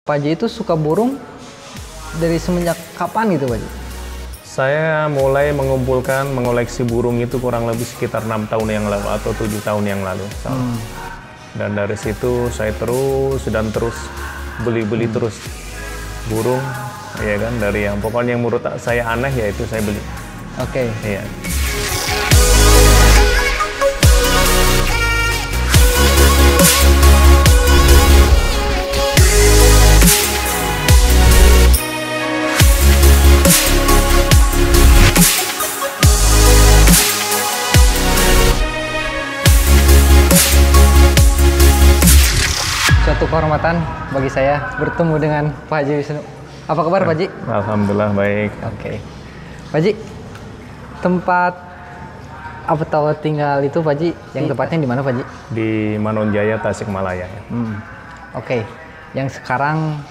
Pak Haji itu suka burung dari semenjak kapan gitu Pak Haji? Saya mulai mengoleksi burung itu kurang lebih sekitar 6 tahun yang lalu atau 7 tahun yang lalu. Dan dari situ saya terus beli terus burung, ya kan, dari yang pokoknya yang menurut saya aneh ya itu saya beli. Oke. Iya. Suatu kehormatan bagi saya bertemu dengan Pak Haji Wisnu. Apa kabar Pak Haji? Alhamdulillah baik. Oke. Pak Haji, tempat apa tahu tinggal itu Pak Haji, yang tepatnya di mana Pak Haji? Di Manonjaya, Tasikmalaya. Oke. Yang sekarang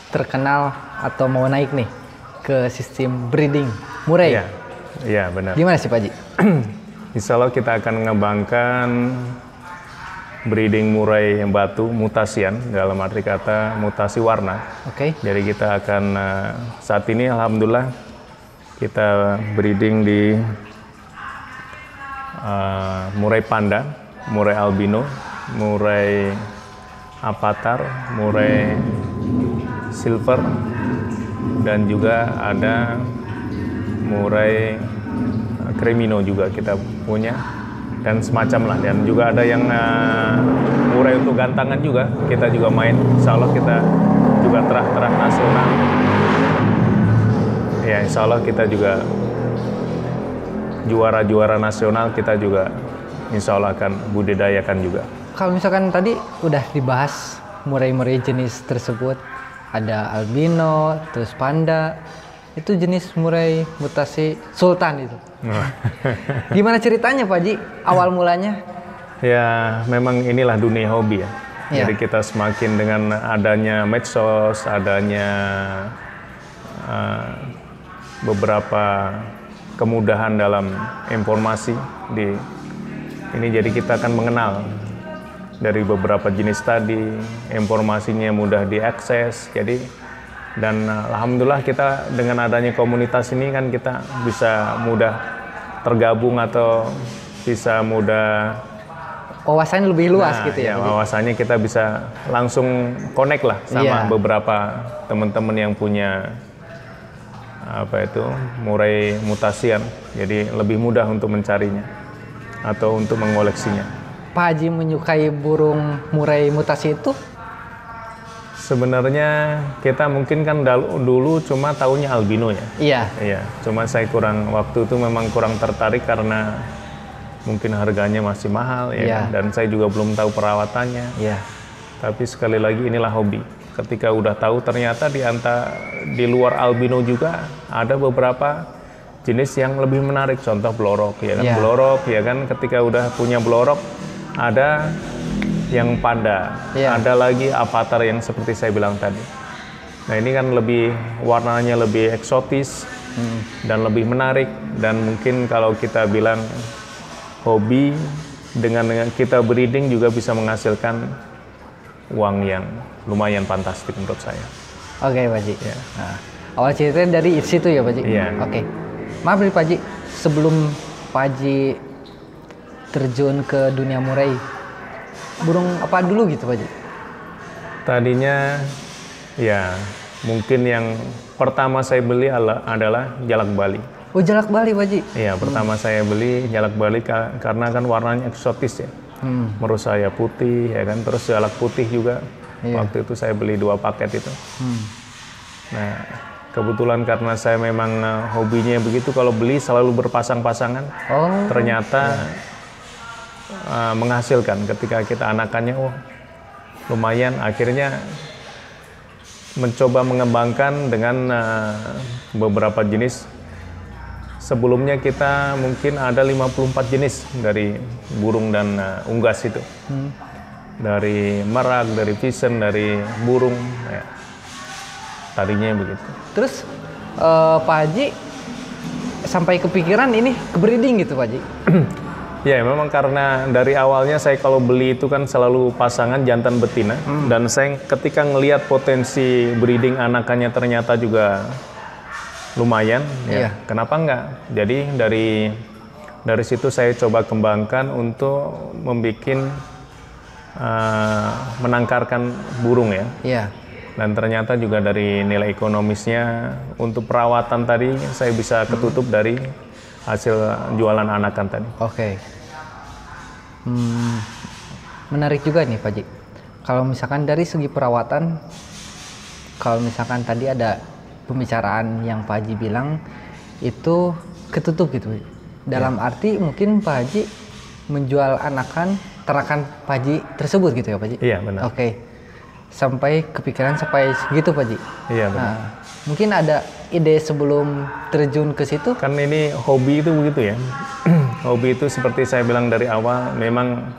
terkenal atau mau naik nih ke sistem breeding murai. Iya benar. Gimana sih Pak Haji? Insya Allah kita akan mengembangkan breeding murai yang batu mutasian, dalam arti kata mutasi warna. Oke. Jadi kita akan saat ini alhamdulillah kita breeding di murai panda, murai albino, murai avatar, murai silver, dan juga ada murai cremino juga kita punya. Dan semacam lah, dan juga ada yang murai untuk gantangan juga kita juga main. Insya Allah kita juga terah nasional ya, insya Allah kita juga juara nasional, kita juga insya Allah akan budidayakan juga. Kalau misalkan tadi udah dibahas murai-murai jenis tersebut, ada albino, terus panda, itu jenis murai mutasi sultan itu. Gimana ceritanya Pak Haji, awal mulanya? Ya memang inilah dunia hobi ya. Jadi kita semakin dengan adanya medsos, adanya beberapa kemudahan dalam informasi di ini, jadi kita akan mengenal dari beberapa jenis tadi, informasinya mudah diakses. Jadi dan alhamdulillah kita dengan adanya komunitas ini kan kita bisa mudah tergabung atau bisa mudah wawasannya lebih luas gitu ya. Wawasannya kita bisa langsung connect lah sama beberapa teman-teman yang punya murai mutasian. Jadi lebih mudah untuk mencarinya atau untuk mengoleksinya. Pak Haji menyukai burung murai mutasi itu? Sebenarnya kita mungkin kan dulu cuma tahunya albino ya. Iya. Cuma saya waktu itu memang kurang tertarik karena mungkin harganya masih mahal ya. Dan saya juga belum tahu perawatannya. Tapi sekali lagi inilah hobi. Ketika udah tahu ternyata di luar albino juga ada beberapa jenis yang lebih menarik. Contoh blorok ya kan. Blorok ya kan, ketika udah punya blorok ada yang panda, ada lagi avatar yang seperti saya bilang tadi. Nah ini kan warnanya lebih eksotis dan lebih menarik, dan mungkin kalau kita bilang hobi dengan kita breeding juga bisa menghasilkan uang yang lumayan fantastik menurut saya. Oke Pak Haji. Nah, awal ceritanya dari situ ya Pak Haji? Oke. Maaf nih Pak Haji, sebelum Pak Haji terjun ke dunia murai, burung apa dulu gitu Pak Haji? Tadinya ya mungkin yang pertama saya beli adalah jalak Bali. Oh jalak Bali Pak Haji? Iya, pertama saya beli jalak Bali karena kan warnanya eksotis ya. Menurut saya putih ya kan, terus jalak putih juga. Waktu itu saya beli 2 paket itu. Nah kebetulan karena saya memang hobinya begitu, kalau beli selalu berpasang-pasangan. Ternyata menghasilkan ketika kita anakannya, lumayan. Akhirnya mencoba mengembangkan dengan beberapa jenis. Sebelumnya kita mungkin ada 54 jenis dari burung dan unggas itu. Dari merak, dari pisen, dari burung ya. Tadinya begitu. Terus Pak Haji sampai kepikiran ini ke breeding gitu Pak Haji? Ya, memang karena dari awalnya saya kalau beli itu kan selalu pasangan jantan betina, dan saya ketika ngelihat potensi breeding anakannya ternyata juga lumayan, ya kenapa enggak? Jadi dari situ saya coba kembangkan untuk membuat menangkarkan burung ya. Iya. Dan ternyata juga dari nilai ekonomisnya untuk perawatan tadi saya bisa ketutup dari hasil jualan anakan tadi. Oke. Menarik juga nih Pak Ji. Kalau misalkan dari segi perawatan, kalau misalkan tadi ada pembicaraan yang Pak Haji bilang itu ketutup gitu. Dalam arti mungkin Pak Haji menjual anakan ternakan Pak Haji tersebut gitu ya Pak Haji? Iya benar. Oke. Sampai kepikiran sampai segitu Pak Haji? Iya benar. Nah, mungkin ada ide sebelum terjun ke situ? Kan ini hobi itu begitu ya. Hobi itu seperti saya bilang dari awal, memang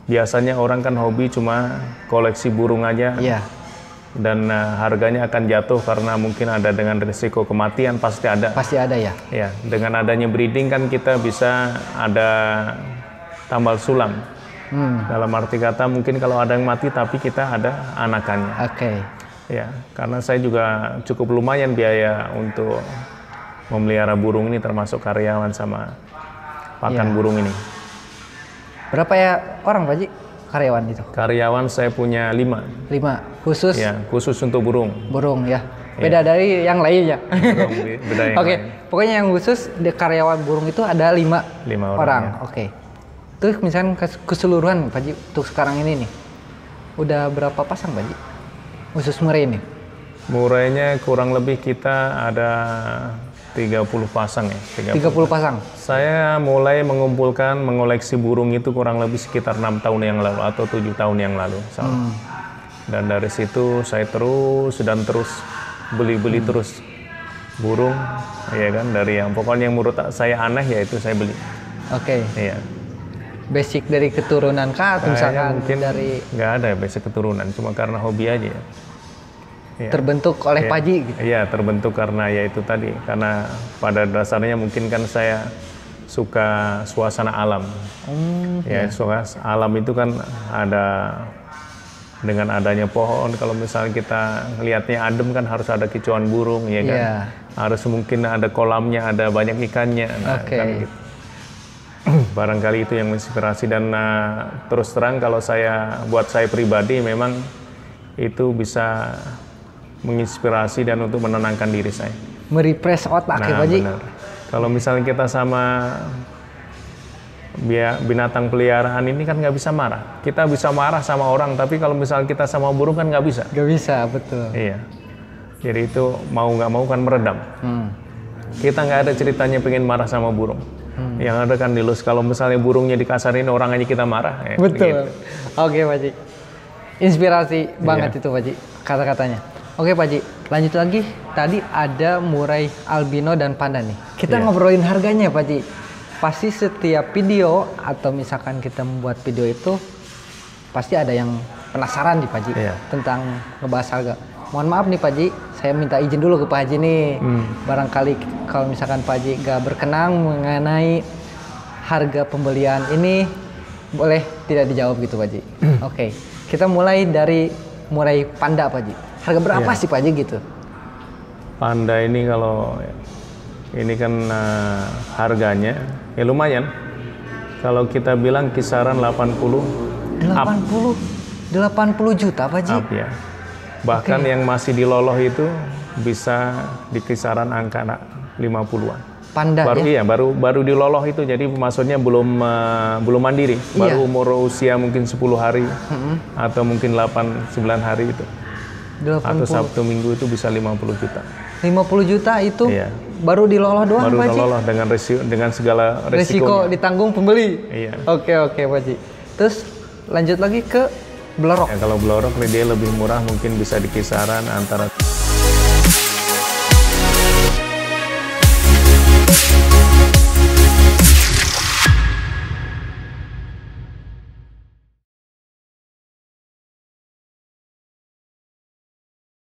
biasanya orang kan hobi cuma koleksi burung aja. Iya. Dan harganya akan jatuh karena mungkin ada dengan risiko kematian, pasti ada. Pasti ada ya? Ya, dengan adanya breeding kan kita bisa ada tambal sulam. Dalam arti kata mungkin kalau ada yang mati tapi kita ada anakannya. Oke. Ya, karena saya juga cukup lumayan biaya untuk memelihara burung ini, termasuk karyawan sama pakan burung ini. Berapa ya orang Pak Haji karyawan itu? Karyawan saya punya 5. 5 khusus? Ya, khusus untuk burung. Burung ya. Beda dari yang lainnya. Beda yang Oke, lain. pokoknya yang khusus di karyawan burung itu ada 5 orang. Ya. Oke. Terus misalnya keseluruhan Pak Haji untuk sekarang ini nih, udah berapa pasang Pak Haji? Khusus murai ini? Murainya kurang lebih kita ada 30 pasang ya. 30 pasang? Saya mulai mengoleksi burung itu kurang lebih sekitar 6 tahun yang lalu atau 7 tahun yang lalu. Dan dari situ saya terus beli terus burung, ya kan, dari yang pokoknya yang menurut saya aneh ya itu saya beli. Oke. Iya. Basic dari keturunan kah atau misalkan mungkin dari nggak ada basic keturunan, cuma karena hobi aja ya. Terbentuk oleh Pak Haji gitu? Iya, terbentuk karena ya itu tadi, karena pada dasarnya mungkin kan saya suka suasana alam. Suasana alam itu kan ada dengan adanya pohon, kalau misalnya kita lihatnya adem kan harus ada kicauan burung, ya kan? Harus mungkin ada kolamnya, ada banyak ikannya. Nah, kan gitu. Barangkali itu yang menginspirasi, dan terus terang kalau buat saya pribadi memang itu bisa menginspirasi dan untuk menenangkan diri saya. Merefresh otak ya Pak Haji? Benar. Kalau misalnya kita sama binatang peliharaan ini kan nggak bisa marah. Kita bisa marah sama orang, tapi kalau misalnya kita sama burung kan nggak bisa. Nggak bisa, betul. Iya. Jadi itu mau nggak mau kan meredam. Kita nggak ada ceritanya pengen marah sama burung. Yang ada kan dilus. Kalau misalnya burungnya dikasarin orang aja kita marah. Betul. Gitu. Oke Pak Haji. Inspirasi banget itu Pak Haji kata-katanya. Oke Pak Haji, lanjut lagi. Tadi ada murai albino dan panda nih. Kita ngobrolin harganya Pak Haji. Pasti setiap video atau misalkan kita membuat video itu pasti ada yang penasaran nih Pak Haji tentang ngebahas harga. Mohon maaf nih Pak Haji, saya minta izin dulu ke Pak Haji nih. Barangkali kalau misalkan Pak Haji gak berkenan mengenai harga pembelian ini, boleh tidak dijawab gitu Pak Haji. Oke, kita mulai dari murai panda Pak Haji. Harga berapa sih Pak Haji gitu? Panda ini kalau ini kan harganya ya lumayan. Kalau kita bilang kisaran 80 juta Pak Haji? Ya. Bahkan yang masih diloloh itu bisa di kisaran angka 50-an. Panda baru diloloh itu, jadi maksudnya belum mandiri. Baru umur usia mungkin 10 hari atau mungkin 8-9 hari itu. 80. Atau Sabtu Minggu itu bisa 50 juta. 50 juta itu baru diloloh doang Pak Haji? Baru diloloh dengan segala resiko ditanggung pembeli? Iya. Oke Pak Haji. Terus lanjut lagi ke belorok. Kalau belorok dia lebih murah, mungkin bisa di kisaran antara